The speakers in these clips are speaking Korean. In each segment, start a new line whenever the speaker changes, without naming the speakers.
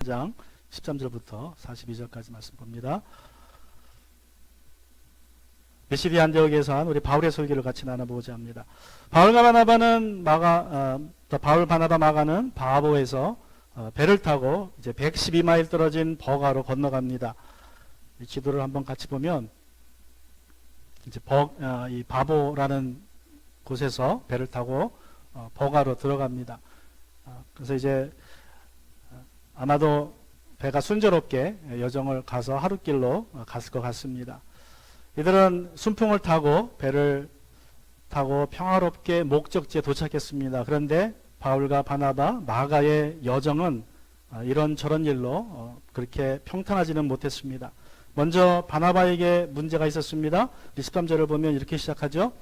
장 13절부터 42절까지 말씀 봅니다. 메시디 안디옥에서 한 우리 바울의 설교를 같이 나눠보고자 합니다. 바울 바나바 마가는 바보에서 배를 타고 이제 112마일 떨어진 버가로 건너갑니다. 이 지도를 한번 같이 보면 이제 이 바보라는 곳에서 배를 타고 버가로 들어갑니다. 그래서 이제 아마도 배가 순조롭게 여정을 가서 하루길로 갔을 것 같습니다. 이들은 순풍을 타고 배를 타고 평화롭게 목적지에 도착했습니다. 그런데 바울과 바나바, 마가의 여정은 이런저런 일로 그렇게 평탄하지는 못했습니다. 먼저 바나바에게 문제가 있었습니다. 13절을 보면 이렇게 시작하죠.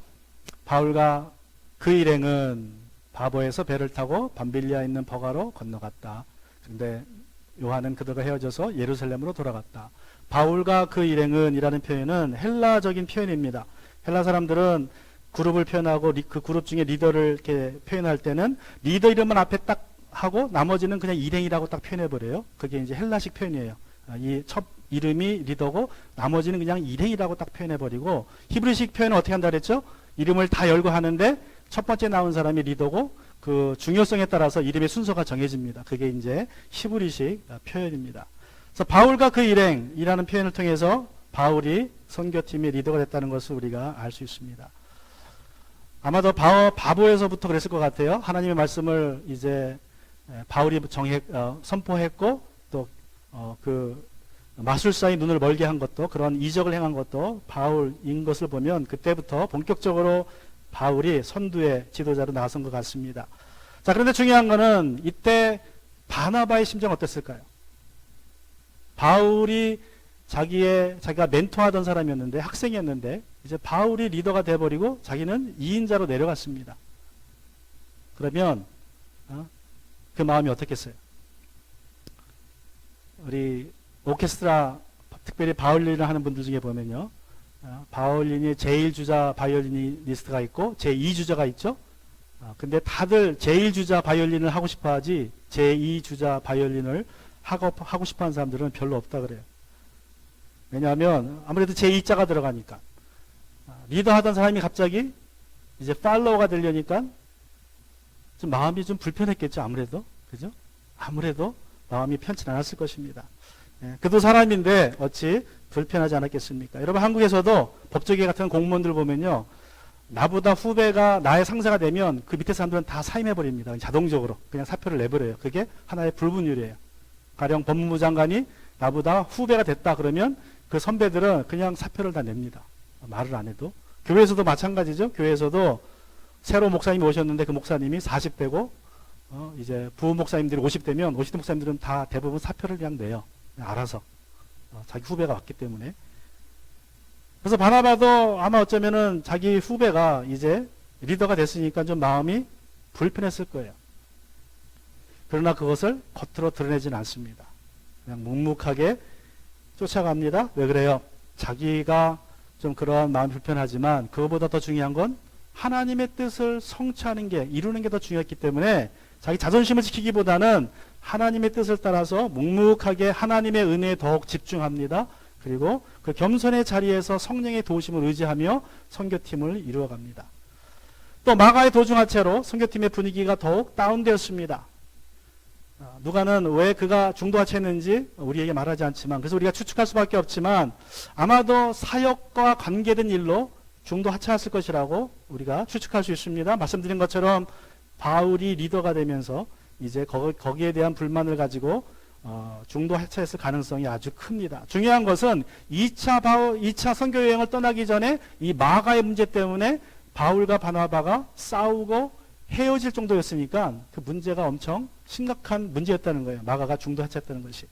바울과 그 일행은 바보에서 배를 타고 밤빌리아에 있는 버가로 건너갔다. 그런데 요한은 그들과 헤어져서 예루살렘으로 돌아갔다. 바울과 그 일행은 이라는 표현은 헬라적인 표현입니다. 헬라 사람들은 그룹을 표현하고 그 그룹 중에 리더를 이렇게 표현할 때는 리더 이름은 앞에 딱 하고 나머지는 그냥 일행이라고 딱 표현해버려요. 그게 이제 헬라식 표현이에요. 이 첫 이름이 리더고 나머지는 그냥 일행이라고 딱 표현해버리고, 히브리식 표현은 어떻게 한다 그랬죠? 이름을 다 열고 하는데 첫 번째 나온 사람이 리더고 그 중요성에 따라서 이름의 순서가 정해집니다. 그게 이제 히브리식 표현입니다. 그래서 바울과 그 일행이라는 표현을 통해서 바울이 선교팀의 리더가 됐다는 것을 우리가 알 수 있습니다. 아마도 바보에서부터 그랬을 것 같아요. 하나님의 말씀을 이제 바울이 선포했고 또 그 마술사의 눈을 멀게 한 것도, 그런 이적을 행한 것도 바울인 것을 보면 그때부터 본격적으로 바울이 선두의 지도자로 나선 것 같습니다. 자, 그런데 중요한 거는 이때 바나바의 심정은 어땠을까요? 바울이 자기가 멘토하던 사람이었는데, 학생이었는데 이제 바울이 리더가 돼버리고 자기는 2인자로 내려갔습니다. 그러면 그 마음이 어떻겠어요? 우리 오케스트라, 특별히 바이올린을 하는 분들 중에 보면요, 바이올린이 제1주자 바이올리니스트가 있고 제2주자가 있죠. 근데 다들 제1주자 바이올린을 하고 싶어 하지 제2주자 바이올린을 하고 싶어 하는 사람들은 별로 없다 그래요. 왜냐하면 아무래도 제2자가 들어가니까. 리더 하던 사람이 갑자기 이제 팔로워가 되려니까 좀 마음이 좀 불편했겠죠. 아무래도. 그죠? 아무래도 마음이 편치 않았을 것입니다. 그도 사람인데 어찌 불편하지 않았겠습니까? 여러분, 한국에서도 법조계 같은 공무원들 보면요, 나보다 후배가 나의 상사가 되면 그 밑에 사람들은 다 사임해버립니다. 자동적으로 그냥 사표를 내버려요. 그게 하나의 불분율이에요. 가령 법무부 장관이 나보다 후배가 됐다 그러면 그 선배들은 그냥 사표를 다 냅니다. 말을 안 해도. 교회에서도 마찬가지죠. 교회에서도 새로 목사님이 오셨는데 그 목사님이 40대고 이제 부부 목사님들이 50대면 50대 목사님들은 다 대부분 사표를 그냥 내요. 그냥 알아서. 자기 후배가 왔기 때문에. 그래서 바나바도 아마 어쩌면은 자기 후배가 이제 리더가 됐으니까 좀 마음이 불편했을 거예요. 그러나 그것을 겉으로 드러내지는 않습니다. 그냥 묵묵하게 쫓아갑니다. 왜 그래요? 자기가 좀 그런 마음이 불편하지만 그것보다 더 중요한 건 하나님의 뜻을 성취하는 게, 이루는 게 더 중요했기 때문에 자기 자존심을 지키기보다는 하나님의 뜻을 따라서 묵묵하게 하나님의 은혜에 더욱 집중합니다. 그리고 그 겸손의 자리에서 성령의 도우심을 의지하며 선교팀을 이루어갑니다. 또 마가의 도중하체로 선교팀의 분위기가 더욱 다운되었습니다. 누가는 왜 그가 중도하체했는지 우리에게 말하지 않지만, 그래서 우리가 추측할 수밖에 없지만 아마도 사역과 관계된 일로 중도하체했을 것이라고 우리가 추측할 수 있습니다. 말씀드린 것처럼 바울이 리더가 되면서 이제 거기에 대한 불만을 가지고 중도하체했을 가능성이 아주 큽니다. 중요한 것은 2차 선교 여행을 떠나기 전에 이 마가의 문제 때문에 바울과 바나바가 싸우고 헤어질 정도였으니까 그 문제가 엄청 심각한 문제였다는 거예요. 마가가 중도하체했다는 것이.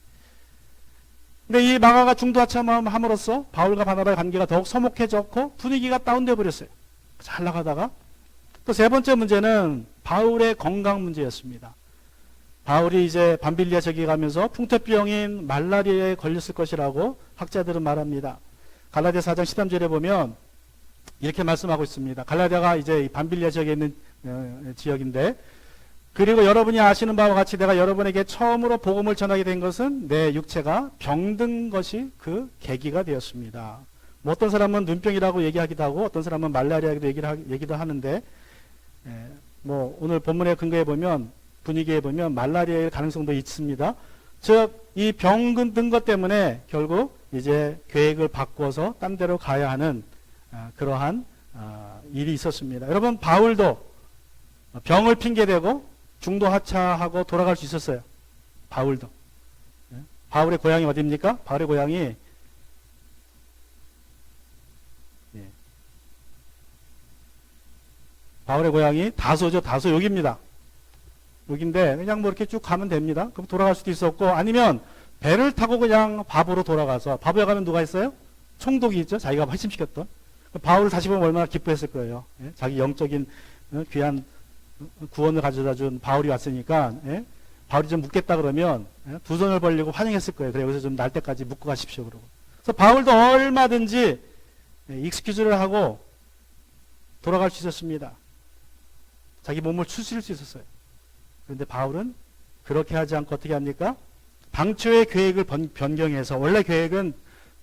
근데 이 마가가 중도하체함으로써 바울과 바나바의 관계가 더욱 서먹해졌고 분위기가 다운돼 버렸어요. 잘 나가다가. 또 세 번째 문제는 바울의 건강 문제였습니다. 바울이 이제 밤빌리아 지역에 가면서 풍토병인 말라리아에 걸렸을 것이라고 학자들은 말합니다. 갈라디아 4장 13절에 보면 이렇게 말씀하고 있습니다. 갈라디아가 이제 밤빌리아 지역에 있는 지역인데 그리고 여러분이 아시는 바와 같이 내가 여러분에게 처음으로 복음을 전하게 된 것은 내 육체가 병든 것이 그 계기가 되었습니다. 뭐 어떤 사람은 눈병이라고 얘기하기도 하고 어떤 사람은 말라리아라고 얘기도 하는데 뭐 오늘 본문의 근거에 보면 분위기에 보면 말라리아일 가능성도 있습니다. 즉 이 병든 것 때문에 결국 이제 계획을 바꿔서 딴 데로 가야 하는 그러한 일이 있었습니다. 여러분 바울도 병을 핑계대고 중도 하차하고 돌아갈 수 있었어요. 바울도. 바울의 고향이 어디입니까? 바울의 고향이 바울의 고향이 다소죠. 다소 여기입니다. 여기인데 그냥 뭐 이렇게 쭉 가면 됩니다. 그럼 돌아갈 수도 있었고 아니면 배를 타고 그냥 바보로 돌아가서 바보에 가면 누가 있어요? 총독이 있죠. 자기가 회심시켰던. 바울을 다시 보면 얼마나 기뻐했을 거예요. 자기 영적인 귀한 구원을 가져다 준 바울이 왔으니까 바울이 좀 묻겠다 그러면 두 손을 벌리고 환영했을 거예요. 그래 여기서 좀 날 때까지 묵고 가십시오. 그러고. 그래서 바울도 얼마든지 익스큐즈를 하고 돌아갈 수 있었습니다. 자기 몸을 추스릴 수 있었어요. 그런데 바울은 그렇게 하지 않고 어떻게 합니까? 당초의 계획을 변경해서 원래 계획은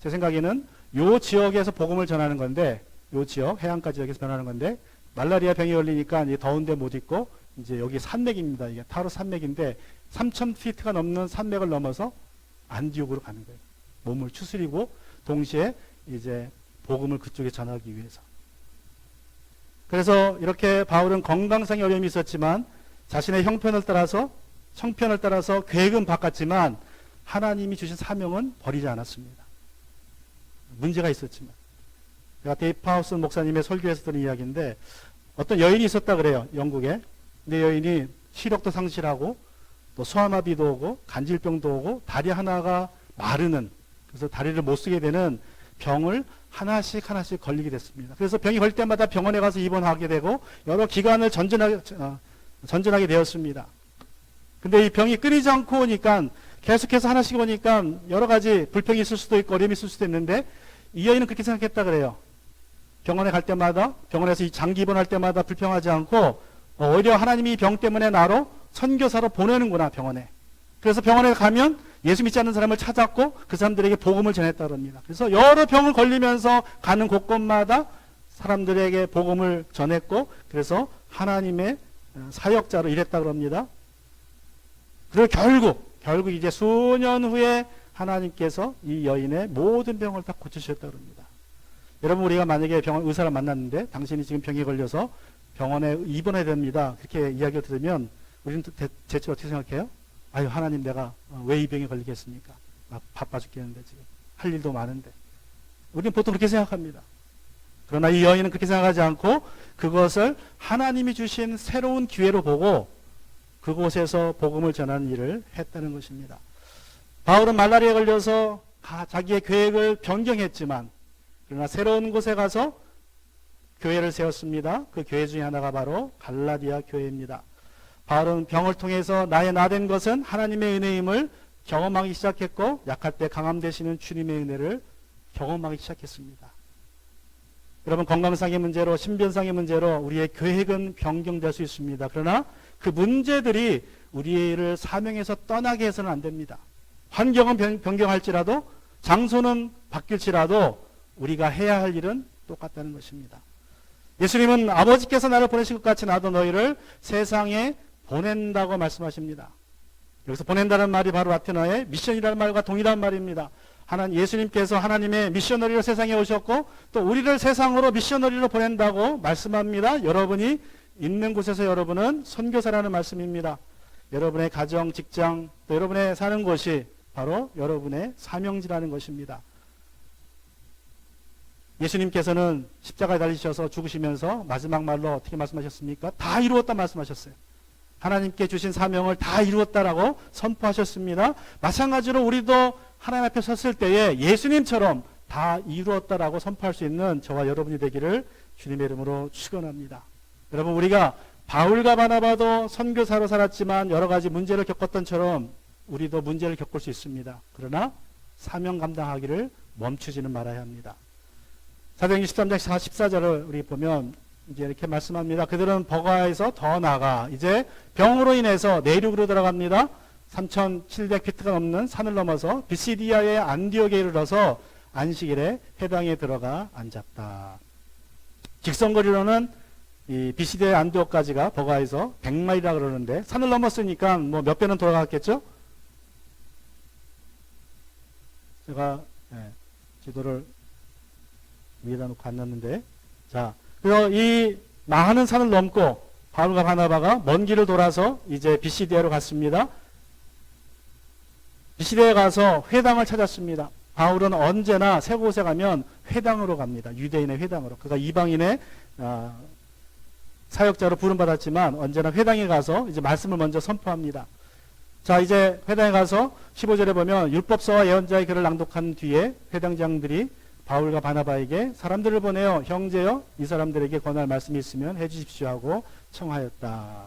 제 생각에는 요 지역에서 복음을 전하는 건데 요 지역 해안가 지역에서 전하는 건데 말라리아 병이 걸리니까 이제 더운데 못 있고 이제 여기 산맥입니다. 이게 타로 산맥인데 3,000피트가 넘는 산맥을 넘어서 안디옥으로 가는 거예요. 몸을 추스리고 동시에 이제 복음을 그쪽에 전하기 위해서. 그래서 이렇게 바울은 건강상의 어려움이 있었지만 자신의 형편을 따라서 계획은 바꿨지만 하나님이 주신 사명은 버리지 않았습니다. 문제가 있었지만 제가 데이프 파우슨 목사님의 설교에서 들은 이야기인데 어떤 여인이 있었다 그래요. 영국에. 근데 여인이 시력도 상실하고 또 소아마비도 오고 간질병도 오고 다리 하나가 마르는 그래서 다리를 못 쓰게 되는 병을 하나씩 걸리게 됐습니다. 그래서 병이 걸릴 때마다 병원에 가서 입원하게 되고 여러 기간을 전전하게 되었습니다. 근데 이 병이 끊이지 않고 오니까 계속해서 하나씩 오니까 여러 가지 불평이 있을 수도 있고 어려움이 있을 수도 있는데 이 여인은 그렇게 생각했다 그래요. 병원에 갈 때마다 병원에서 이 장기 입원할 때마다 불평하지 않고 오히려 하나님이 이 병 때문에 나로 선교사로 보내는구나 병원에. 그래서 병원에 가면 예수 믿지 않는 사람을 찾았고 그 사람들에게 복음을 전했다 그럽니다. 그래서 여러 병을 걸리면서 가는 곳곳마다 사람들에게 복음을 전했고 그래서 하나님의 사역자로 일했다 그럽니다. 그리고 결국 이제 수년 후에 하나님께서 이 여인의 모든 병을 다 고치셨다 그럽니다. 여러분 우리가 만약에 의사를 만났는데 당신이 지금 병에 걸려서 병원에 입원해야 됩니다. 그렇게 이야기를 들으면 우리는 대체 어떻게 생각해요? 아유 하나님 내가 왜 이 병에 걸리겠습니까? 막 바빠 죽겠는데 지금 할 일도 많은데 우리는 보통 그렇게 생각합니다. 그러나 이 여인은 그렇게 생각하지 않고 그것을 하나님이 주신 새로운 기회로 보고 그곳에서 복음을 전하는 일을 했다는 것입니다. 바울은 말라리아에 걸려서 자기의 계획을 변경했지만 그러나 새로운 곳에 가서 교회를 세웠습니다. 그 교회 중에 하나가 바로 갈라디아 교회입니다. 바울은 병을 통해서 나의 나된 것은 하나님의 은혜임을 경험하기 시작했고 약할 때 강함 되시는 주님의 은혜를 경험하기 시작했습니다. 여러분 건강상의 문제로 신변상의 문제로 우리의 계획은 변경될 수 있습니다. 그러나 그 문제들이 우리를 사명에서 떠나게 해서는 안 됩니다. 환경은 변경할지라도 장소는 바뀔지라도 우리가 해야 할 일은 똑같다는 것입니다. 예수님은 아버지께서 나를 보내신 것 같이 나도 너희를 세상에 보낸다고 말씀하십니다. 여기서 보낸다는 말이 바로 라틴어의 미션이라는 말과 동일한 말입니다. 예수님께서 하나님의 미셔너리로 세상에 오셨고 또 우리를 세상으로 미셔너리로 보낸다고 말씀합니다. 여러분이 있는 곳에서 여러분은 선교사라는 말씀입니다. 여러분의 가정, 직장, 또 여러분의 사는 곳이 바로 여러분의 사명지라는 것입니다. 예수님께서는 십자가에 달리셔서 죽으시면서 마지막 말로 어떻게 말씀하셨습니까? 다 이루었다 말씀하셨어요. 하나님께 주신 사명을 다 이루었다라고 선포하셨습니다. 마찬가지로 우리도 하나님 앞에 섰을 때에 예수님처럼 다 이루었다라고 선포할 수 있는 저와 여러분이 되기를 주님의 이름으로 축원합니다. 여러분 우리가 바울과 바나바도 선교사로 살았지만 여러 가지 문제를 겪었던처럼 우리도 문제를 겪을 수 있습니다. 그러나 사명 감당하기를 멈추지는 말아야 합니다. 사도행전 13장 14절을 우리 보면 이제 이렇게 말씀합니다. 그들은 버가에서 더 나아가 이제 병으로 인해서 내륙으로 들어갑니다. 3,700피트가 넘는 산을 넘어서 비시디아의 안디옥에 이르러서 안식일에 회당에 들어가 앉았다. 직선거리로는 이 비시디아의 안디옥까지가 버가에서 100마일이라 그러는데 산을 넘었으니까 뭐 몇 배는 돌아갔겠죠? 제가 지도를 위에다 놓고 안 놨는데, 자, 그래서 이 많은 산을 넘고 바울과 바나바가 먼 길을 돌아서 이제 비시디아로 갔습니다. 비시디아에 가서 회당을 찾았습니다. 바울은 언제나 새 곳에 가면 회당으로 갑니다. 유대인의 회당으로. 그가 이방인의 사역자로 부름받았지만 언제나 회당에 가서 이제 말씀을 먼저 선포합니다. 자, 이제 회당에 가서 15절에 보면 율법서와 예언자의 글을 낭독한 뒤에 회당장들이 바울과 바나바에게 사람들을 보내어 형제여 이 사람들에게 권할 말씀이 있으면 해주십시오 하고 청하였다.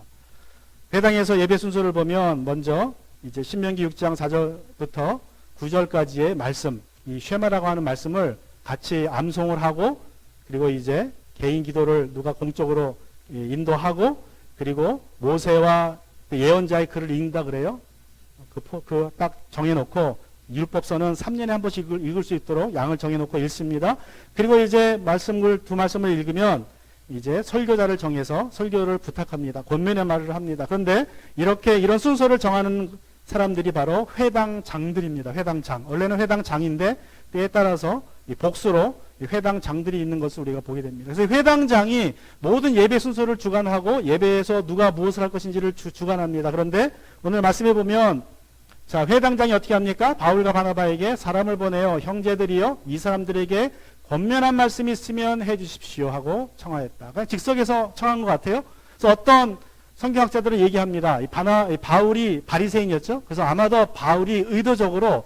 회당에서 예배 순서를 보면 먼저 이제 신명기 6장 4절부터 9절까지의 말씀, 이 쉐마라고 하는 말씀을 같이 암송을 하고, 그리고 이제 개인 기도를 누가 공적으로 인도하고, 그리고 모세와 예언자의 글을 읽는다 그래요. 그 딱 정해놓고 율법서는 3년에 한 번씩 읽을 수 있도록 양을 정해놓고 읽습니다. 그리고 이제 두 말씀을 읽으면 이제 설교자를 정해서 설교를 부탁합니다. 권면의 말을 합니다. 그런데 이런 순서를 정하는 사람들이 바로 회당장들입니다. 회당장. 원래는 회당장인데 때에 따라서 이 복수로 이 회당장들이 있는 것을 우리가 보게 됩니다. 그래서 회당장이 모든 예배 순서를 주관하고 예배에서 누가 무엇을 할 것인지를 주관합니다. 그런데 오늘 말씀해 보면 자, 회당장이 어떻게 합니까? 바울과 바나바에게 사람을 보내어 형제들이여 이 사람들에게 권면한 말씀이 있으면 해 주십시오 하고 청하였다. 그냥 즉석에서 청한 것 같아요. 그래서 어떤 성경학자들은 얘기합니다. 바울이 바리새인이었죠. 그래서 아마도 바울이 의도적으로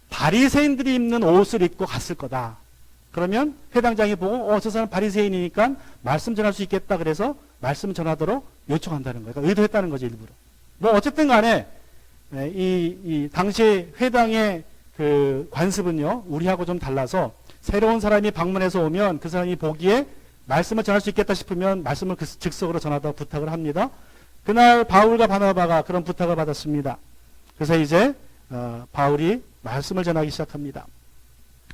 바리새인들이 입는 옷을 입고 갔을 거다. 그러면 회당장이 보고 저 사람 바리새인이니까 말씀 전할 수 있겠다. 그래서 말씀 전하도록 요청한다는 거예요. 그러니까 의도했다는 거죠, 일부러. 뭐 어쨌든 간에 이 당시 회당의 그 관습은요, 우리하고 좀 달라서 새로운 사람이 방문해서 오면 그 사람이 보기에 말씀을 전할 수 있겠다 싶으면 말씀을 즉석으로 전하다고 부탁을 합니다. 그날 바울과 바나바가 그런 부탁을 받았습니다. 그래서 이제 바울이 말씀을 전하기 시작합니다.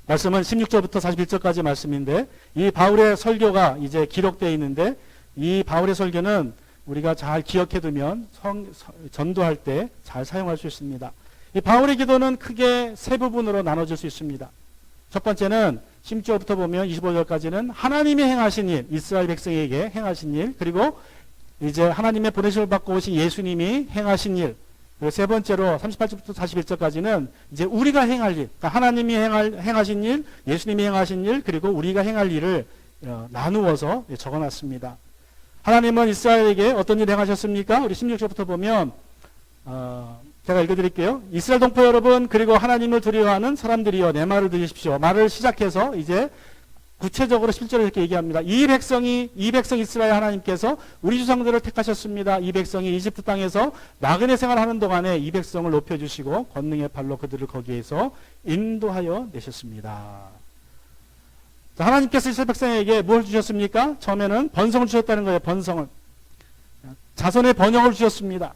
말씀은 16절부터 41절까지 말씀인데 이 바울의 설교가 이제 기록되어 있는데 이 바울의 설교는 우리가 잘 기억해두면 전도할 때 잘 사용할 수 있습니다. 이 바울의 기도는 크게 세 부분으로 나눠질 수 있습니다. 첫 번째는 16절부터 보면 25절까지는 하나님이 행하신 일, 이스라엘 백성에게 행하신 일, 그리고 이제 하나님의 보내심을 받고 오신 예수님이 행하신 일, 그리고 세 번째로 38절부터 41절까지는 이제 우리가 행할 일, 그러니까 하나님이 행하신 일, 예수님이 행하신 일, 그리고 우리가 행할 일을 나누어서 적어놨습니다. 하나님은 이스라엘에게 어떤 일을 행하셨습니까? 우리 16절부터 보면 제가 읽어드릴게요. 이스라엘 동포 여러분, 그리고 하나님을 두려워하는 사람들이여 내 말을 들으십시오. 말을 시작해서 이제 구체적으로 실제로 이렇게 얘기합니다. 이 백성 이스라엘 하나님께서 우리 조상들을 택하셨습니다. 이 백성이 이집트 땅에서 나그네 생활하는 동안에 이 백성을 높여주시고 권능의 발로 그들을 거기에서 인도하여 내셨습니다. 하나님께서 이스라엘 백성에게 뭘 주셨습니까? 처음에는 번성을 주셨다는 거예요. 번성을. 자손의 번영을 주셨습니다.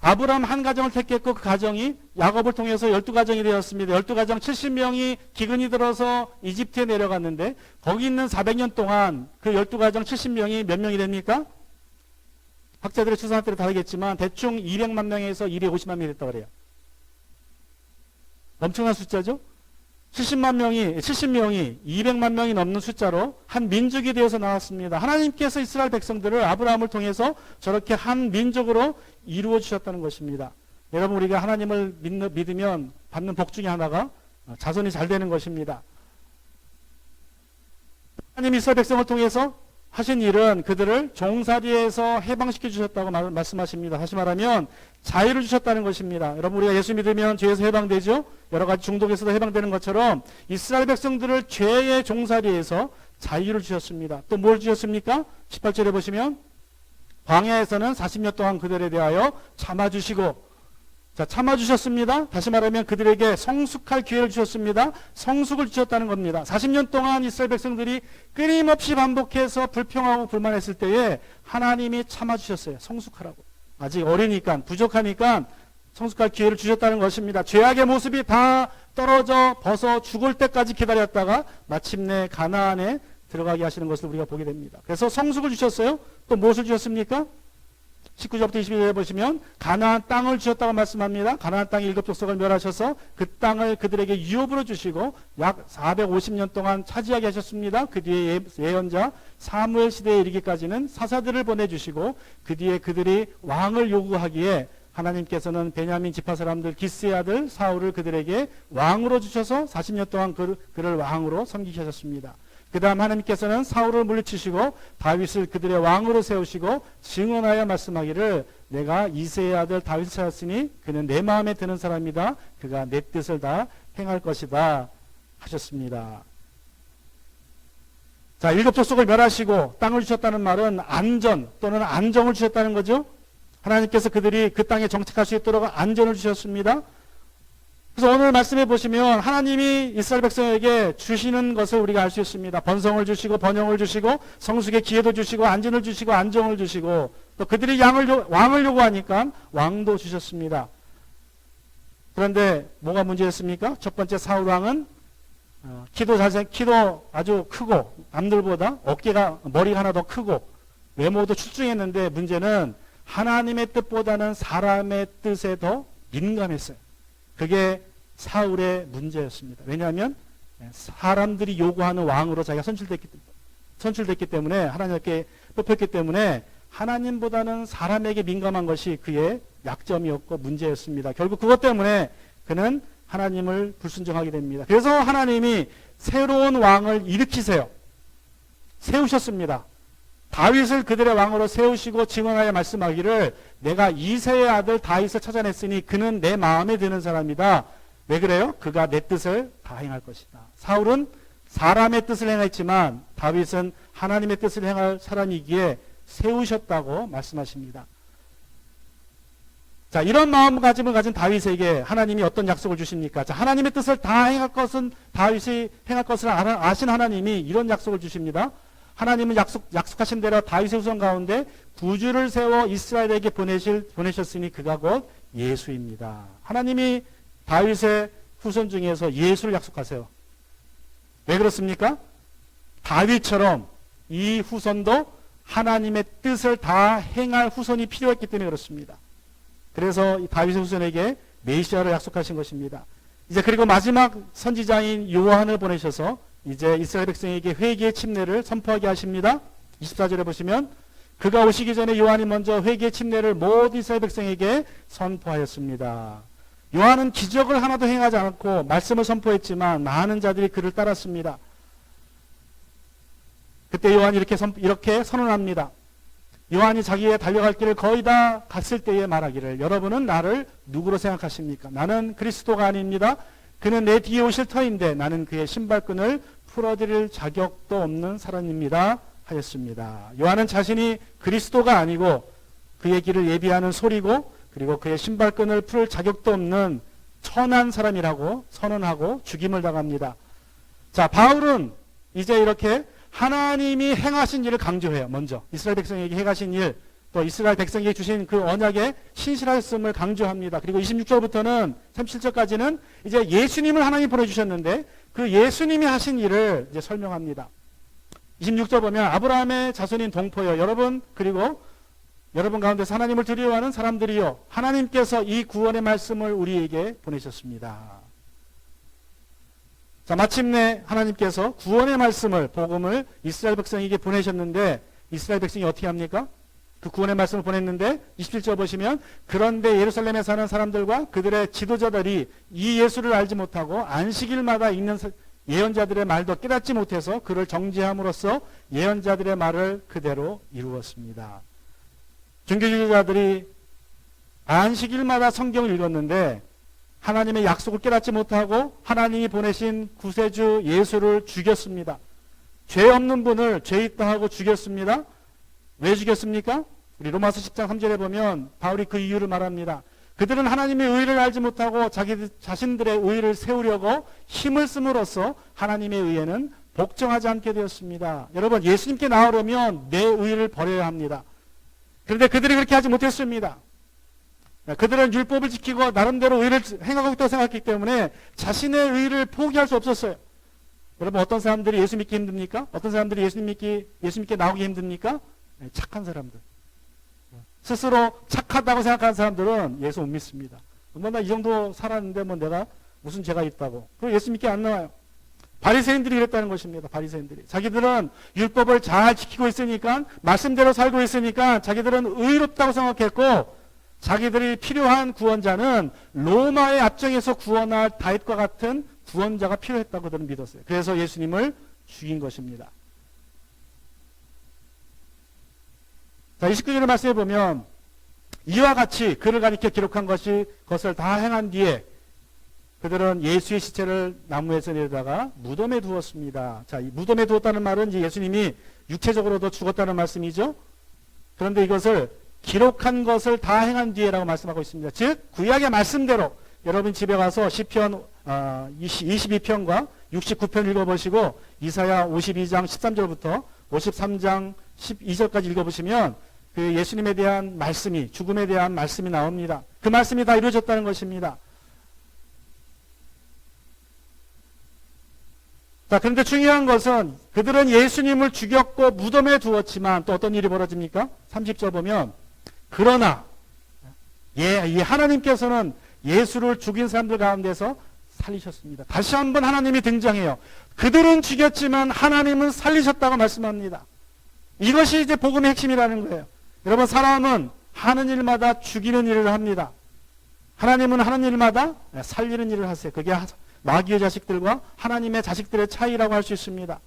아브라함 한 가정을 택했고 그 가정이 야곱을 통해서 12가정이 되었습니다. 12가정 70명이 기근이 들어서 이집트에 내려갔는데 거기 있는 400년 동안 그 12가정 70명이 몇 명이 됩니까? 학자들의 추산에 따라 다르겠지만 대충 200만 명에서 250만 명이 됐다고 그래요. 엄청난 숫자죠? 70명이 200만 명이 넘는 숫자로 한 민족이 되어서 나왔습니다. 하나님께서 이스라엘 백성들을 아브라함을 통해서 저렇게 한 민족으로 이루어 주셨다는 것입니다. 여러분, 우리가 하나님을 믿으면 받는 복 중에 하나가 자손이 잘 되는 것입니다. 하나님 이스라엘 백성을 통해서 하신 일은 그들을 종살이에서 해방시켜 주셨다고 말씀하십니다. 다시 말하면 자유를 주셨다는 것입니다. 여러분, 우리가 예수 믿으면 죄에서 해방되죠? 여러 가지 중독에서도 해방되는 것처럼 이스라엘 백성들을 죄의 종살이에서 자유를 주셨습니다. 또 뭘 주셨습니까? 18절에 보시면 광야에서는 40년 동안 그들에 대하여 참아주시고 자, 참아주셨습니다. 다시 말하면 그들에게 성숙할 기회를 주셨습니다. 성숙을 주셨다는 겁니다. 40년 동안 이스라엘 백성들이 끊임없이 반복해서 불평하고 불만했을 때에 하나님이 참아주셨어요. 성숙하라고. 아직 어리니까, 부족하니까 성숙할 기회를 주셨다는 것입니다. 죄악의 모습이 다 떨어져 벗어 죽을 때까지 기다렸다가 마침내 가나안에 들어가게 하시는 것을 우리가 보게 됩니다. 그래서 성숙을 주셨어요. 또 무엇을 주셨습니까? 19절부터 22절에 보시면 가나안 땅을 주셨다고 말씀합니다. 가나안 땅의 일곱 족속을 멸하셔서 그 땅을 그들에게 유업으로 주시고 약 450년 동안 차지하게 하셨습니다. 그 뒤에 예언자 사무엘 시대에 이르기까지는 사사들을 보내주시고 그 뒤에 그들이 왕을 요구하기에 하나님께서는 베냐민 지파 사람들 기스의 아들 사울을 그들에게 왕으로 주셔서 40년 동안 그를 왕으로 섬기게 하셨습니다. 그 다음 하나님께서는 사울을 물리치시고 다윗을 그들의 왕으로 세우시고 증언하여 말씀하기를 내가 이새의 아들 다윗을 찾았으니 그는 내 마음에 드는 사람이다. 그가 내 뜻을 다 행할 것이다 하셨습니다. 자, 일곱 족속을 멸하시고 땅을 주셨다는 말은 안전 또는 안정을 주셨다는 거죠. 하나님께서 그들이 그 땅에 정착할 수 있도록 안전을 주셨습니다. 그래서 오늘 말씀해 보시면 하나님이 이스라엘 백성에게 주시는 것을 우리가 알 수 있습니다. 번성을 주시고 번영을 주시고 성숙의 기회도 주시고 안전을 주시고 안정을 주시고 또 그들이 왕을 요구하니까 왕도 주셨습니다. 그런데 뭐가 문제였습니까? 첫 번째 사울 왕은 키도 아주 크고 남들보다 머리가 하나 더 크고 외모도 출중했는데 문제는 하나님의 뜻보다는 사람의 뜻에 더 민감했어요. 그게 사울의 문제였습니다. 왜냐하면 사람들이 요구하는 왕으로 자기가 선출됐기 때문에 하나님께 뽑혔기 때문에 하나님보다는 사람에게 민감한 것이 그의 약점이었고 문제였습니다. 결국 그것 때문에 그는 하나님을 불순종하게 됩니다. 그래서 하나님이 새로운 왕을 일으키세요. 세우셨습니다. 다윗을 그들의 왕으로 세우시고 증언하여 말씀하기를 내가 이새의 아들 다윗을 찾아냈으니 그는 내 마음에 드는 사람이다. 왜 그래요? 그가 내 뜻을 다 행할 것이다. 사울은 사람의 뜻을 행했지만 다윗은 하나님의 뜻을 행할 사람이기에 세우셨다고 말씀하십니다. 자, 이런 마음가짐을 가진 다윗에게 하나님이 어떤 약속을 주십니까? 자, 하나님의 뜻을 다 행할 것은 다윗이 행할 것을 아신 하나님이 이런 약속을 주십니다. 하나님은 약속하신 대로 다윗의 후손 가운데 구주를 세워 이스라엘에게 보내셨으니 그가 곧 예수입니다. 하나님이 다윗의 후손 중에서 예수를 약속하세요. 왜 그렇습니까? 다윗처럼 이 후손도 하나님의 뜻을 다 행할 후손이 필요했기 때문에 그렇습니다. 그래서 다윗의 후손에게 메시아를 약속하신 것입니다. 이제 그리고 마지막 선지자인 요한을 보내셔서 이제 이스라엘 백성에게 회개의 침례를 선포하게 하십니다. 24절에 보시면 그가 오시기 전에 요한이 먼저 회개의 침례를 모든 이스라엘 백성에게 선포하였습니다. 요한은 기적을 하나도 행하지 않고 말씀을 선포했지만 많은 자들이 그를 따랐습니다. 그때 요한이 이렇게 선언합니다. 요한이 자기의 달려갈 길을 거의 다 갔을 때에 말하기를 여러분은 나를 누구로 생각하십니까? 나는 그리스도가 아닙니다. 그는 내 뒤에 오실 터인데 나는 그의 신발끈을 풀어드릴 자격도 없는 사람입니다 하였습니다. 요한은 자신이 그리스도가 아니고 그의 길을 예비하는 소리고 그리고 그의 신발끈을 풀 자격도 없는 천한 사람이라고 선언하고 죽임을 당합니다. 자, 바울은 이제 이렇게 하나님이 행하신 일을 강조해요. 먼저 이스라엘 백성에게 행하신 일, 또 이스라엘 백성에게 주신 그 언약의 신실하였음을 강조합니다. 그리고 26절부터는 37절까지는 이제 예수님을 하나님 보내주셨는데 그 예수님이 하신 일을 이제 설명합니다. 26절 보면 아브라함의 자손인 동포여 여러분 그리고 여러분 가운데서 하나님을 두려워하는 사람들이요 하나님께서 이 구원의 말씀을 우리에게 보내셨습니다. 자, 마침내 하나님께서 구원의 말씀을 복음을 이스라엘 백성에게 보내셨는데 이스라엘 백성이 어떻게 합니까? 그 구원의 말씀을 보냈는데 27절 보시면 그런데 예루살렘에 사는 사람들과 그들의 지도자들이 이 예수를 알지 못하고 안식일마다 읽는 예언자들의 말도 깨닫지 못해서 그를 정죄함으로써 예언자들의 말을 그대로 이루었습니다. 종교주의자들이 안식일마다 성경을 읽었는데 하나님의 약속을 깨닫지 못하고 하나님이 보내신 구세주 예수를 죽였습니다. 죄 없는 분을 죄 있다 하고 죽였습니다. 왜 죽였습니까? 우리 로마서 10장 3절에 보면 바울이 그 이유를 말합니다. 그들은 하나님의 의를 알지 못하고 자신들의 의를 세우려고 힘을 씀으로써 하나님의 의에는 복종하지 않게 되었습니다. 여러분, 예수님께 나오려면 내 의를 버려야 합니다. 그런데 그들이 그렇게 하지 못했습니다. 그들은 율법을 지키고 나름대로 의를 행하고 있다고 생각했기 때문에 자신의 의를 포기할 수 없었어요. 여러분, 어떤 사람들이 예수 믿기 힘듭니까? 어떤 사람들이 예수 믿게 나오기 힘듭니까? 착한 사람들. 스스로 착하다고 생각하는 사람들은 예수 못 믿습니다. 뭐 나 이 정도 살았는데 뭐 내가 무슨 죄가 있다고. 그리고 예수 믿게 안 나와요. 바리새인들이 이랬다는 것입니다. 바리새인들이. 자기들은 율법을 잘 지키고 있으니까, 말씀대로 살고 있으니까 자기들은 의롭다고 생각했고, 자기들이 필요한 구원자는 로마의 압정에서 구원할 다윗과 같은 구원자가 필요했다고 그들은 믿었어요. 그래서 예수님을 죽인 것입니다. 자, 29절의 말씀에 보면 이와 같이 그를 가리켜 기록한 것을 다 행한 뒤에 그들은 예수의 시체를 나무에서 내다가 무덤에 두었습니다. 자, 이 무덤에 두었다는 말은 이제 예수님이 육체적으로도 죽었다는 말씀이죠. 그런데 이것을 기록한 것을 다 행한 뒤에라고 말씀하고 있습니다. 즉 구약의 말씀대로 여러분 집에 가서 시편 22편과 69편 읽어보시고 이사야 52장 13절부터 53장 12절까지 읽어보시면 그 예수님에 대한 말씀이, 죽음에 대한 말씀이 나옵니다. 그 말씀이 다 이루어졌다는 것입니다. 자, 그런데 중요한 것은 그들은 예수님을 죽였고 무덤에 두었지만 또 어떤 일이 벌어집니까? 30절 보면 그러나 이 하나님께서는 예수를 죽인 사람들 가운데서 살리셨습니다. 다시 한번 하나님이 등장해요. 그들은 죽였지만 하나님은 살리셨다고 말씀합니다. 이것이 이제 복음의 핵심이라는 거예요. 여러분, 사람은 하는 일마다 죽이는 일을 합니다. 하나님은 하는 일마다 살리는 일을 하세요. 그게 마귀의 자식들과 하나님의 자식들의 차이라고 할 수 있습니다.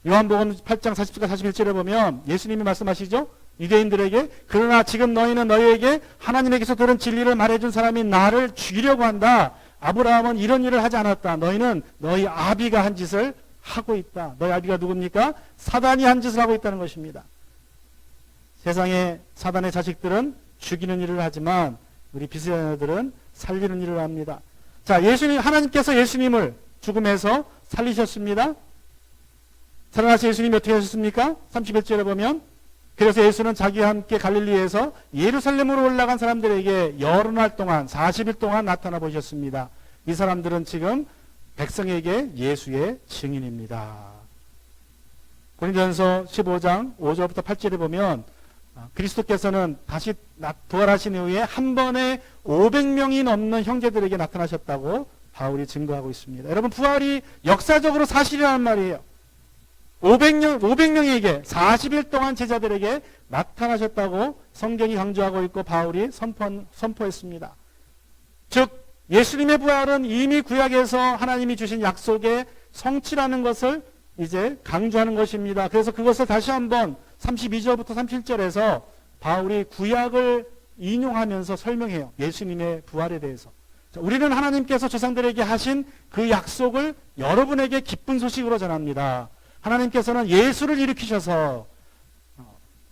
요한복음 8장 40절 41절에 보면 예수님이 말씀하시죠. 유대인들에게 그러나 지금 너희는 너희에게 하나님에게서 들은 진리를 말해준 사람이 나를 죽이려고 한다. 아브라함은 이런 일을 하지 않았다. 너희는 너희 아비가 한 짓을 하고 있다. 너희 아비가 누굽니까? 사단이 한 짓을 하고 있다는 것입니다. 세상의 사단의 자식들은 죽이는 일을 하지만 우리 비스라엘들은 살리는 일을 합니다. 자, 하나님께서 예수님을 죽음에서 살리셨습니다. 살아나신 예수님이 어떻게 하셨습니까? 31절에 보면 그래서 예수는 자기와 함께 갈릴리에서 예루살렘으로 올라간 사람들에게 여러 날 동안 40일 동안 나타나 보셨습니다. 이 사람들은 지금 백성에게 예수의 증인입니다. 고린도전서 15장 5절부터 8절에 보면 그리스도께서는 다시 부활하신 이후에 한 번에 500명이 넘는 형제들에게 나타나셨다고 바울이 증거하고 있습니다. 여러분, 부활이 역사적으로 사실이라는 말이에요. 500명에게 40일 동안 제자들에게 나타나셨다고 성경이 강조하고 있고 바울이 선포했습니다. 즉 예수님의 부활은 이미 구약에서 하나님이 주신 약속의 성취라는 것을 이제 강조하는 것입니다. 그래서 그것을 다시 한번 32절부터 37절에서 바울이 구약을 인용하면서 설명해요. 예수님의 부활에 대해서. 자, 우리는 하나님께서 조상들에게 하신 그 약속을 여러분에게 기쁜 소식으로 전합니다. 하나님께서는 예수를 일으키셔서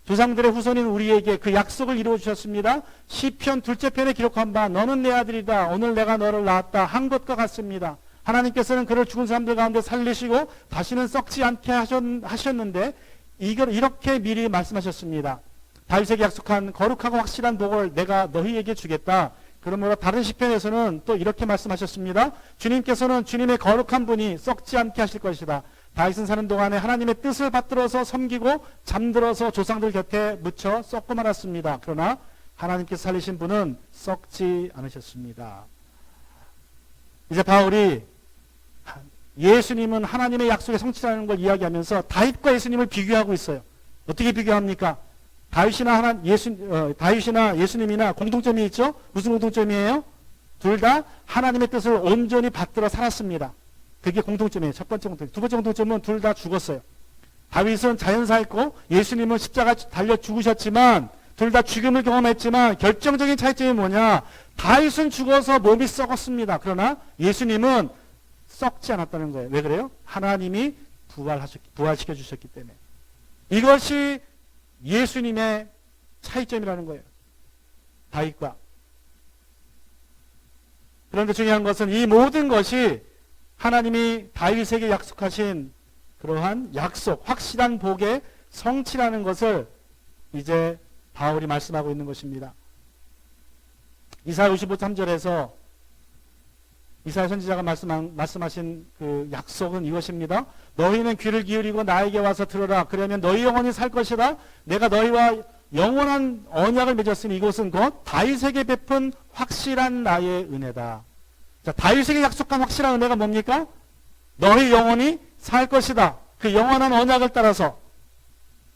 조상들의 후손인 우리에게 그 약속을 이루어 주셨습니다. 시편 2째 편에 기록한 바 너는 내 아들이다. 오늘 내가 너를 낳았다. 한 것과 같습니다. 하나님께서는 그를 죽은 사람들 가운데 살리시고 다시는 썩지 않게 하셨는데 이걸 이렇게 미리 말씀하셨습니다. 다윗에게 약속한 거룩하고 확실한 복을 내가 너희에게 주겠다. 그러므로 다른 시편에서는 또 이렇게 말씀하셨습니다. 주님께서는 주님의 거룩한 분이 썩지 않게 하실 것이다. 다윗은 사는 동안에 하나님의 뜻을 받들어서 섬기고 잠들어서 조상들 곁에 묻혀 썩고 말았습니다. 그러나 하나님께서 살리신 분은 썩지 않으셨습니다. 이제 바울이 예수님은 하나님의 약속의 성취라는 걸 이야기하면서 다윗과 예수님을 비교하고 있어요. 어떻게 비교합니까? 다윗이나 예수님이나 공통점이 있죠? 무슨 공통점이에요? 둘 다 하나님의 뜻을 온전히 받들어 살았습니다. 그게 공통점이에요. 첫 번째 공통점. 두 번째 공통점은 둘 다 죽었어요. 다윗은 자연사했고 예수님은 십자가 달려 죽으셨지만 둘 다 죽음을 경험했지만 결정적인 차이점이 뭐냐? 다윗은 죽어서 몸이 썩었습니다. 그러나 예수님은 썩지 않았다는 거예요. 왜 그래요? 하나님이 부활시켜 주셨기 때문에. 이것이 예수님의 차이점이라는 거예요. 다윗과. 그런데 중요한 것은 이 모든 것이 하나님이 다윗에게 약속하신 그러한 약속, 확실한 복의 성취라는 것을 이제 바울이 말씀하고 있는 것입니다. 이사야 55장 3절에서 이사야 선지자가 말씀하신 그 약속은 이것입니다. 너희는 귀를 기울이고 나에게 와서 들어라. 그러면 너희 영혼이 살 것이다. 내가 너희와 영원한 언약을 맺었으니 이것은 곧 다윗에게 베푼 확실한 나의 은혜다. 자, 다윗에게 약속한 확실한 은혜가 뭡니까? 너희 영혼이 살 것이다. 그 영원한 언약을 따라서.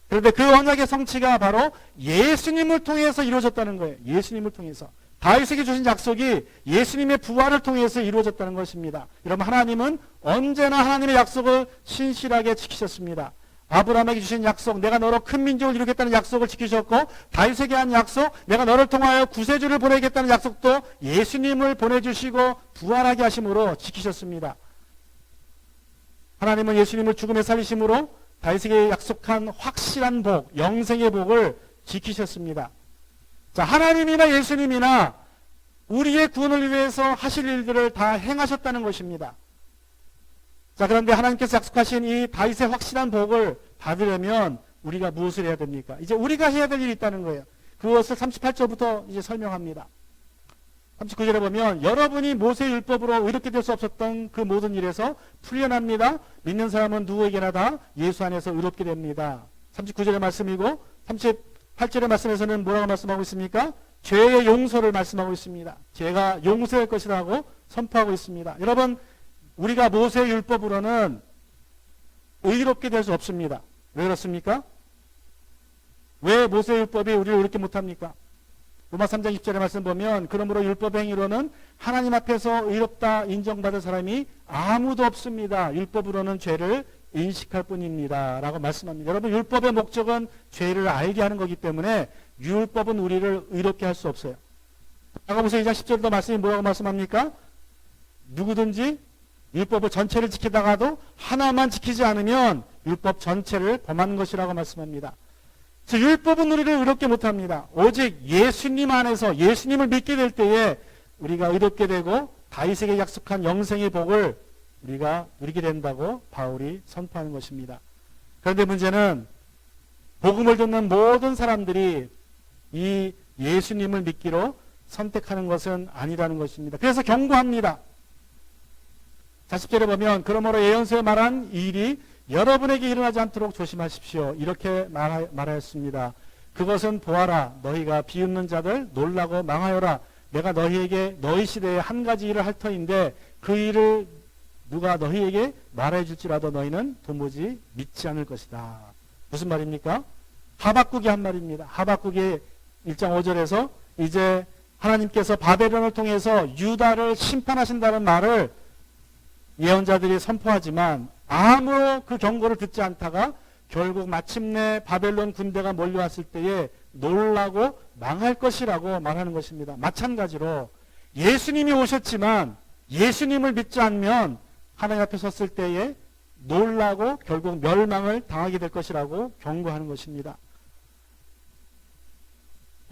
그런데 그 언약의 성취가 바로 예수님을 통해서 이루어졌다는 거예요. 예수님을 통해서. 다윗에게 주신 약속이 예수님의 부활을 통해서 이루어졌다는 것입니다. 여러분, 하나님은 언제나 하나님의 약속을 신실하게 지키셨습니다. 아브라함에게 주신 약속, 내가 너로 큰 민족을 이루겠다는 약속을 지키셨고, 다윗에게 한 약속, 내가 너를 통하여 구세주를 보내겠다는 약속도 예수님을 보내주시고 부활하게 하심으로 지키셨습니다. 하나님은 예수님을 죽음에 살리심으로 다윗에게 약속한 확실한 복, 영생의 복을 지키셨습니다. 자, 하나님이나 예수님이나 우리의 구원을 위해서 하실 일들을 다 행하셨다는 것입니다. 자, 그런데 하나님께서 약속하신 이 다윗의 확실한 복을 받으려면 우리가 무엇을 해야 됩니까? 이제 우리가 해야 될 일이 있다는 거예요. 그것을 38절부터 이제 설명합니다. 39절에 보면 여러분이 모세의 율법으로 의롭게 될 수 없었던 그 모든 일에서 풀려납니다. 믿는 사람은 누구에게나 다 예수 안에서 의롭게 됩니다. 39절의 말씀이고 38절의 말씀에서는 뭐라고 말씀하고 있습니까? 죄의 용서를 말씀하고 있습니다. 죄가 용서할 것이라고 선포하고 있습니다. 여러분, 우리가 모세의 율법으로는 의롭게 될 수 없습니다. 왜 그렇습니까? 왜 모세의 율법이 우리를 의롭게 못합니까? 로마 3장 10절의 말씀 보면 그러므로 율법 행위로는 하나님 앞에서 의롭다 인정받을 사람이 아무도 없습니다. 율법으로는 죄를 인식할 뿐입니다. 라고 말씀합니다. 여러분, 율법의 목적은 죄를 알게 하는 거기 때문에 율법은 우리를 의롭게 할 수 없어요. 야고보서 2장 10절도 말씀이 뭐라고 말씀합니까? 누구든지 율법을 전체를 지키다가도 하나만 지키지 않으면 율법 전체를 범한 것이라고 말씀합니다. 그래서 율법은 우리를 의롭게 못합니다. 오직 예수님 안에서 예수님을 믿게 될 때에 우리가 의롭게 되고 다윗에게 약속한 영생의 복을 우리가 누리게 된다고 바울이 선포하는 것입니다. 그런데 문제는 복음을 듣는 모든 사람들이 이 예수님을 믿기로 선택하는 것은 아니라는 것입니다. 그래서 경고합니다. 40절에 보면 그러므로 예언서에 말한 이 일이 여러분에게 일어나지 않도록 조심하십시오. 이렇게 말하였습니다. 그것은 보아라, 너희가 비웃는 자들 놀라고 망하여라. 내가 너희에게 너희 시대에 한 가지 일을 할 터인데 그 일을 누가 너희에게 말해줄지라도 너희는 도무지 믿지 않을 것이다. 무슨 말입니까? 하박국이 한 말입니다. 하박국의 1장 5절에서 이제 하나님께서 바벨론을 통해서 유다를 심판하신다는 말을 예언자들이 선포하지만 아무 그 경고를 듣지 않다가 결국 마침내 바벨론 군대가 몰려왔을 때에 놀라고 망할 것이라고 말하는 것입니다. 마찬가지로 예수님이 오셨지만 예수님을 믿지 않으면 하나님 앞에 섰을 때에 놀라고 결국 멸망을 당하게 될 것이라고 경고하는 것입니다.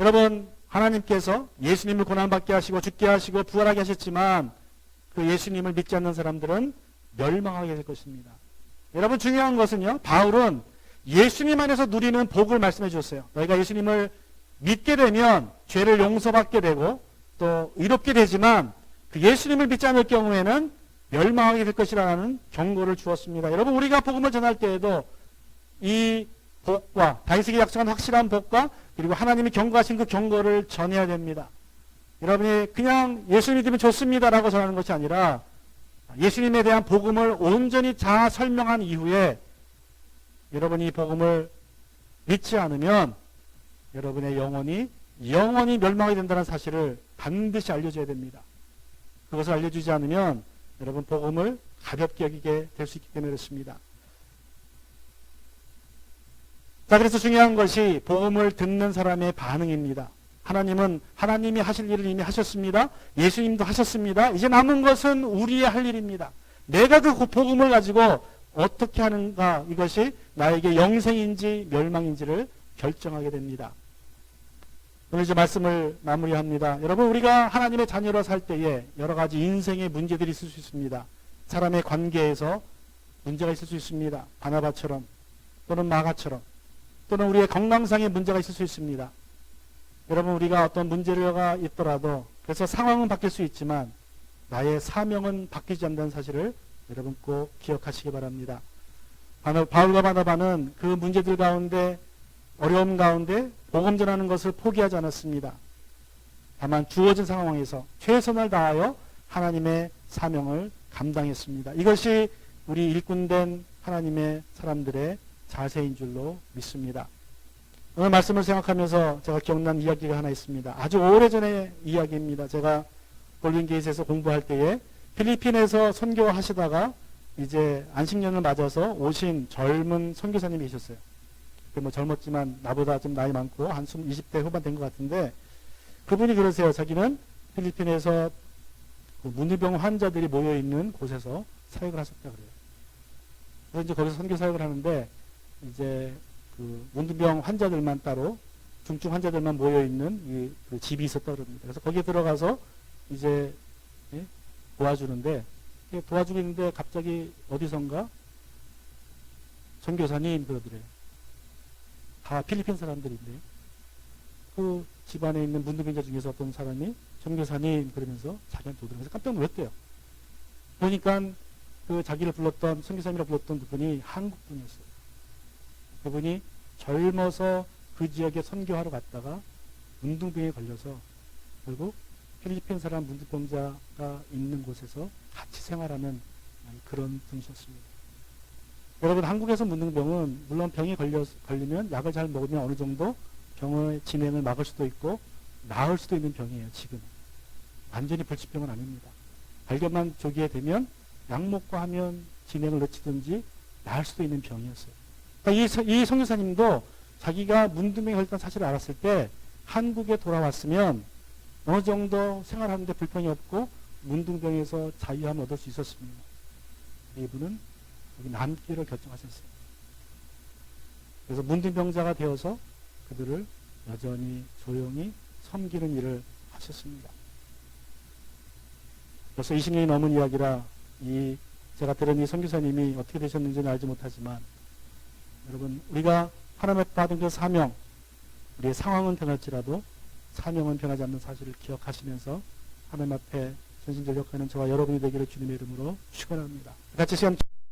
여러분, 하나님께서 예수님을 고난받게 하시고 죽게 하시고 부활하게 하셨지만 그 예수님을 믿지 않는 사람들은 멸망하게 될 것입니다. 여러분, 중요한 것은요, 바울은 예수님 안에서 누리는 복을 말씀해 주셨어요. 너희가 예수님을 믿게 되면 죄를 용서받게 되고 또 의롭게 되지만 그 예수님을 믿지 않을 경우에는 멸망하게 될 것이라는 경고를 주었습니다. 여러분, 우리가 복음을 전할 때에도 이 복과 다윗에게 약속한 확실한 복과 그리고 하나님이 경고하신 그 경고를 전해야 됩니다. 여러분이 그냥 예수님 믿으면 좋습니다라고 전하는 것이 아니라 예수님에 대한 복음을 온전히 잘 설명한 이후에 여러분이 복음을 믿지 않으면 여러분의 영원히 멸망이 된다는 사실을 반드시 알려줘야 됩니다. 그것을 알려주지 않으면 여러분 복음을 가볍게 여기게 될 수 있기 때문에 그렇습니다. 자, 그래서 중요한 것이 복음을 듣는 사람의 반응입니다. 하나님이 하실 일을 이미 하셨습니다. 예수님도 하셨습니다. 이제 남은 것은 우리의 할 일입니다. 내가 그 복음을 가지고 어떻게 하는가, 이것이 나에게 영생인지 멸망인지를 결정하게 됩니다. 오늘 이제 말씀을 마무리합니다. 여러분, 우리가 하나님의 자녀로 살 때에 여러 가지 인생의 문제들이 있을 수 있습니다. 사람의 관계에서 문제가 있을 수 있습니다. 바나바처럼 또는 마가처럼, 또는 우리의 건강상의 문제가 있을 수 있습니다. 여러분, 우리가 어떤 문제가 있더라도, 그래서 상황은 바뀔 수 있지만 나의 사명은 바뀌지 않는다는 사실을 여러분 꼭 기억하시기 바랍니다. 바울과 바나바는 그 문제들 가운데, 어려움 가운데 복음 전하는 것을 포기하지 않았습니다. 다만 주어진 상황에서 최선을 다하여 하나님의 사명을 감당했습니다. 이것이 우리 일꾼된 하나님의 사람들의 자세인 줄로 믿습니다. 오늘 말씀을 생각하면서 제가 기억난 이야기가 하나 있습니다. 아주 오래전의 이야기입니다. 제가 골든게이트에서 공부할 때에 필리핀에서 선교하시다가 이제 안식년을 맞아서 오신 젊은 선교사님이 계셨어요. 뭐 젊었지만 나보다 좀 나이 많고 한 20대 후반 된 것 같은데, 그분이 그러세요. 자기는 필리핀에서 그 문둥병 환자들이 모여있는 곳에서 사역을 하셨다 그래요. 그래서 이제 거기서 선교 사역을 하는데, 이제 그 문둥병 환자들만 따로, 중증 환자들만 모여있는 그 집이 있었다 그럽니다. 그래서 거기에 들어가서 이제 도와주는데, 도와주고 있는데 갑자기 어디선가 선교사님 그러더래요. 다 필리핀 사람들인데, 그 집안에 있는 문둥병자 중에서 어떤 사람이 선교사님 그러면서 자기한테 오더라고요. 깜짝 놀랐대요. 보니까 그 자기를 불렀던, 선교사님이라고 불렀던 그분이 한국 분이었어요. 그분이 젊어서 그 지역에 선교하러 갔다가 문둥병에 걸려서 결국 필리핀 사람 문둥병자가 있는 곳에서 같이 생활하는 그런 분이셨습니다. 여러분, 한국에서 문둥병은 물론 병에 걸리면 약을 잘 먹으면 어느 정도 병의 진행을 막을 수도 있고 나을 수도 있는 병이에요. 지금은 완전히 불치병은 아닙니다. 발견만 조기에 되면 약 먹고 하면 진행을 늦추든지 나을 수도 있는 병이었어요. 그러니까 이 선교사님도 자기가 문둥병에 걸렸다는 사실을 알았을 때 한국에 돌아왔으면 어느 정도 생활하는데 불편이 없고 문둥병에서 자유함을 얻을 수 있었습니다. 이분은 여기 남기를 결정하셨어요. 그래서 문둥병자가 되어서 그들을 여전히 조용히 섬기는 일을 하셨습니다. 벌써 20년이 넘은 이야기라 제가 들은 이 선교사님이 어떻게 되셨는지는 알지 못하지만, 여러분, 우리가 하나님의 받은 그 사명, 우리의 상황은 변할지라도 사명은 변하지 않는 사실을 기억하시면서 하나님 앞에 전심전력하는 저와 여러분이 되기를 주님의 이름으로 축원합니다. 같이 시간